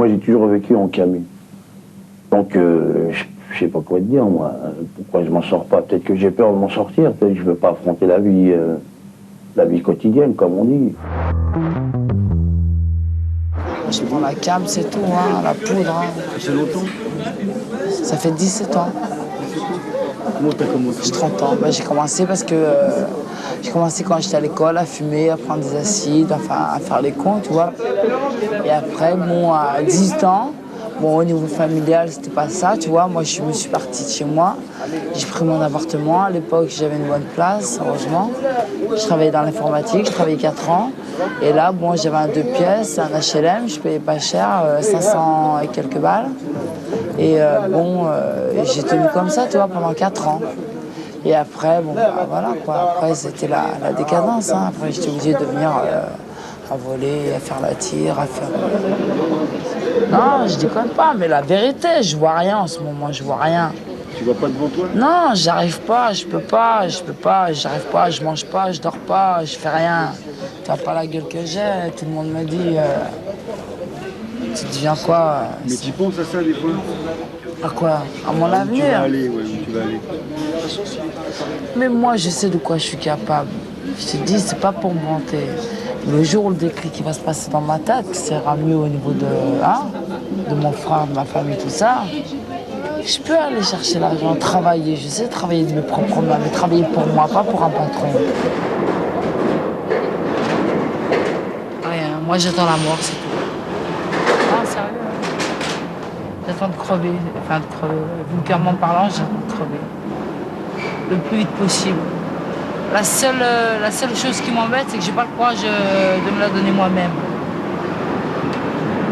Moi, j'ai toujours vécu en camion. Donc, je sais pas quoi te dire, moi. Pourquoi je m'en sors pas? Peut-être que j'ai peur de m'en sortir. Peut-être que je veux pas affronter la vie quotidienne, comme on dit. Je prends la cam, c'est tout, hein, la poudre. Hein. C'est longtemps? Ça fait 17 ans. Comment t'as commencé? J'ai 30 ans. Ben, j'ai commencé parce que j'ai commencé quand j'étais à l'école à fumer, à prendre des acides, enfin à faire les cons, tu vois. Et après, bon, à 18 ans, bon, au niveau familial, c'était pas ça, tu vois. Moi, je me suis partie de chez moi. J'ai pris mon appartement. À l'époque, j'avais une bonne place, heureusement. Je travaillais dans l'informatique, je travaillais 4 ans. Et là, bon, j'avais un 2 pièces, un HLM, je payais pas cher, 500 et quelques balles. Et j'ai tenu comme ça, tu vois, pendant 4 ans. Et après, bon, bah, voilà, quoi. Après, c'était la décadence, hein. Après, j'étais obligée de venir à voler, à faire la tire, à faire... Non, je déconne pas, mais la vérité, je vois rien en ce moment, je vois rien. Tu vois pas devant toi? Non, j'arrive pas, je peux pas, j'arrive pas, je mange pas, je dors pas, je fais rien. Tu vois pas la gueule que j'ai, tout le monde me dit... tu deviens quoi? Mais tu penses à ça des fois? À quoi? À mon Où tu vas avenir? aller, ouais, où tu vas aller. Mais moi, je sais de quoi je suis capable. Je te dis, c'est pas pour me vanter. Le jour où le déclic qui va se passer dans ma tête, que ça ira mieux au niveau de mon frère, de ma famille, tout ça, je peux aller chercher l'argent, travailler. Je sais travailler de mes propres mains, mais travailler pour moi, pas pour un patron. Rien, moi j'attends la mort, c'est tout. Ah, sérieux, hein. J'attends de crever, vulgairement parlant, j'attends de crever. Le plus vite possible. La seule chose qui m'embête, c'est que j'ai pas le courage de me la donner moi-même.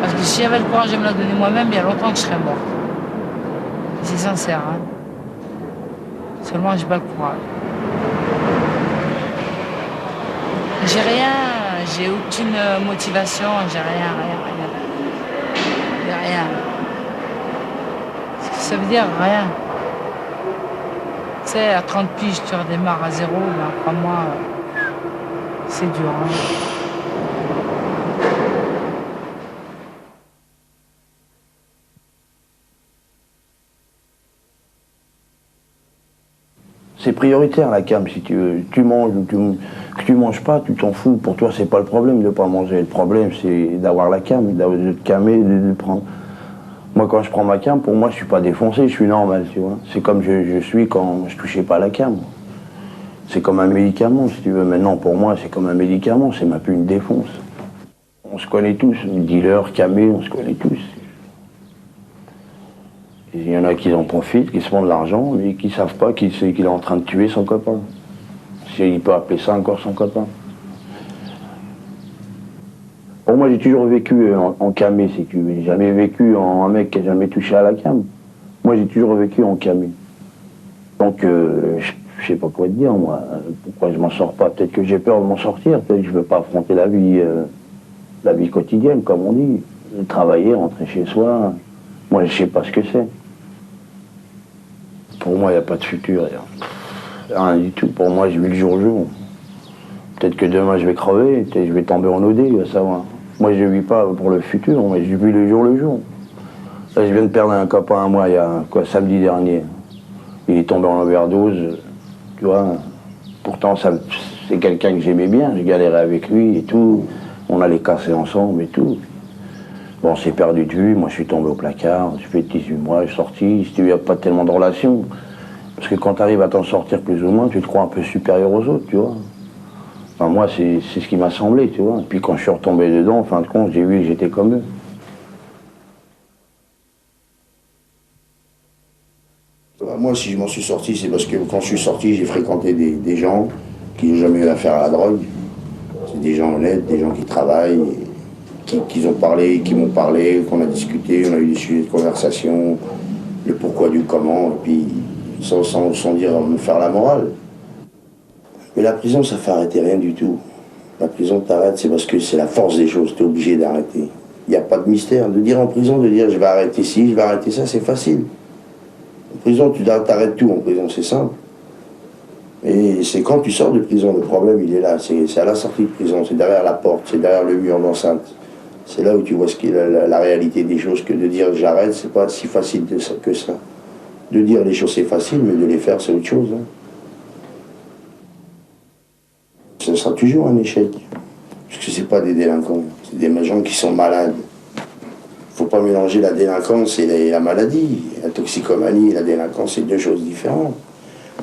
Parce que si j'avais le courage de me la donner moi-même, il y a longtemps que je serais morte. C'est sincère, hein. Seulement, j'ai pas le courage. J'ai rien, j'ai aucune motivation, j'ai rien. J'ai rien. Ce que ça veut dire, rien. Tu sais, à 30 piges, tu redémarres à zéro, mais après moi, c'est dur. Hein. C'est prioritaire la cam, si tu veux. Tu manges ou que tu manges pas, tu t'en fous. Pour toi, c'est pas le problème de pas manger. Le problème, c'est d'avoir la cam, de te camer, de prendre. Moi, quand je prends ma cam, pour moi, je suis pas défoncé, je suis normal, tu vois. C'est comme je suis quand je touchais pas la cam. C'est comme un médicament, si tu veux. Maintenant, pour moi, c'est comme un médicament, c'est même plus une défonce. On se connaît tous, dealers, camés, on se connaît tous. Il y en a qui en profitent, qui se font de l'argent, mais qui ne savent pas qu'il est en train de tuer son copain. Il peut appeler ça encore son copain. Pour moi, j'ai toujours vécu en camé, si tu veux. J'ai jamais vécu en un mec qui n'a jamais touché à la cam. Moi, j'ai toujours vécu en camé. Donc, je sais pas quoi te dire, moi. Pourquoi je m'en sors pas? Peut-être que j'ai peur de m'en sortir. Peut-être que je veux pas affronter la vie quotidienne, comme on dit. Travailler, rentrer chez soi. Moi, je sais pas ce que c'est. Pour moi, il n'y a pas de futur. Rien du tout. Pour moi, je vis le jour le jour. Peut-être que demain, je vais crever. Peut-être que je vais tomber en OD, il va savoir. Moi, je ne vis pas pour le futur, mais je vis le jour le jour. Là, je viens de perdre un copain à moi, il y a samedi dernier. Il est tombé en overdose, tu vois. Pourtant, c'est quelqu'un que j'aimais bien. J'ai galéré avec lui et tout. On allait casser ensemble et tout. Bon, on s'est perdu de vue, moi je suis tombé au placard, j'ai fait 18 mois, je suis sorti, il n'y a pas tellement de relations. Parce que quand tu arrives à t'en sortir plus ou moins, tu te crois un peu supérieur aux autres, tu vois. Enfin, moi, c'est ce qui m'a semblé, tu vois. Et puis quand je suis retombé dedans, en fin de compte, j'ai vu que j'étais comme eux. Moi, si je m'en suis sorti, c'est parce que quand je suis sorti, j'ai fréquenté des gens qui n'ont jamais eu affaire à la drogue. C'est des gens honnêtes, des gens qui travaillent. Qui ont parlé, qui m'ont parlé, qu'on a discuté, on a eu des sujets de conversation, le pourquoi du comment, et puis sans dire me faire la morale. Mais la prison, ça fait arrêter rien du tout. La prison t'arrête, c'est parce que c'est la force des choses, t'es obligé d'arrêter. Il n'y a pas de mystère. De dire en prison, de dire je vais arrêter ci, je vais arrêter ça, c'est facile. En prison, tu t'arrêtes tout en prison, c'est simple. Et c'est quand tu sors de prison, le problème il est là, c'est à la sortie de prison, c'est derrière la porte, c'est derrière le mur d'enceinte. C'est là où tu vois ce qu'est la réalité des choses, que de dire j'arrête, c'est pas si facile que ça. De dire les choses c'est facile, mais de les faire c'est autre chose. Hein. Ce sera toujours un échec. Parce que c'est pas des délinquants, c'est des gens qui sont malades. Faut pas mélanger la délinquance et la maladie. La toxicomanie et la délinquance, c'est deux choses différentes.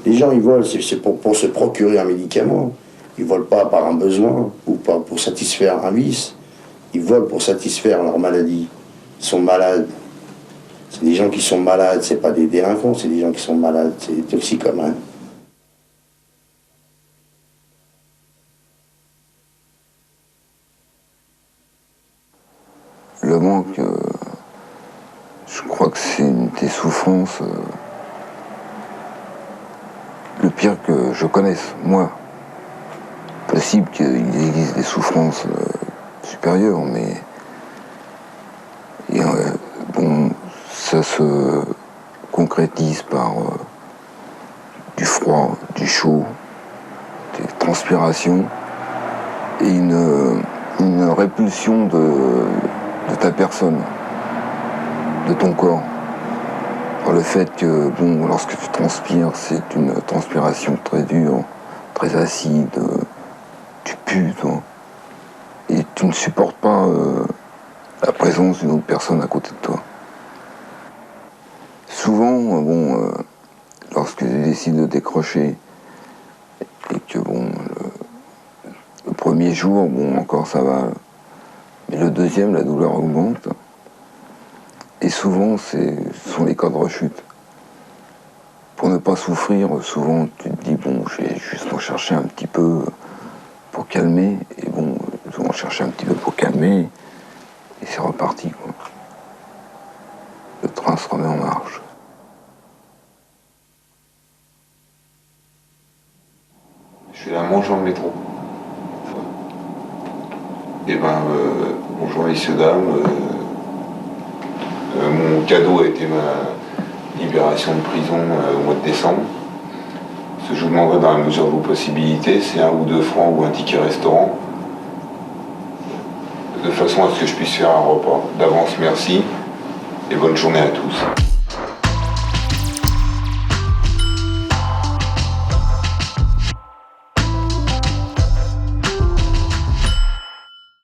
Les gens, ils volent, c'est pour se procurer un médicament. Ils volent pas par un besoin ou pas pour satisfaire un vice. Ils volent pour satisfaire leur maladie. Ils sont malades. C'est des gens qui sont malades, c'est pas des délinquants, c'est des gens qui sont malades, c'est des toxicomanes. Le manque, je crois que c'est une des souffrances le pire que je connaisse, moi. Possible qu'il existe des souffrances supérieures, mais bon, ça se concrétise par du froid, du chaud, des transpirations et une répulsion de ta personne, de ton corps. Par le fait que, bon, lorsque tu transpires, c'est une transpiration très dure, très acide, tu pues, toi. Et tu ne supportes pas la présence d'une autre personne à côté de toi. Souvent, bon, lorsque tu décides de décrocher, et que, bon, le premier jour, bon, encore ça va, mais le deuxième, la douleur augmente. Et souvent, ce sont les cas de rechute. Pour ne pas souffrir, souvent, tu te dis, bon, je vais juste en chercher un petit peu pour calmer. Et bon, je vais en chercher un petit peu pour calmer. Et c'est reparti, quoi. Le train se remet en marche. Je suis là mangeant le métro. Et ben, bonjour messieurs, dames. Mon cadeau a été ma libération de prison au mois de décembre. Ce que je vous demanderai dans la mesure de vos possibilités, c'est 1 ou 2 francs ou un ticket restaurant. De façon à ce que je puisse faire un repas. D'avance, merci et bonne journée à tous.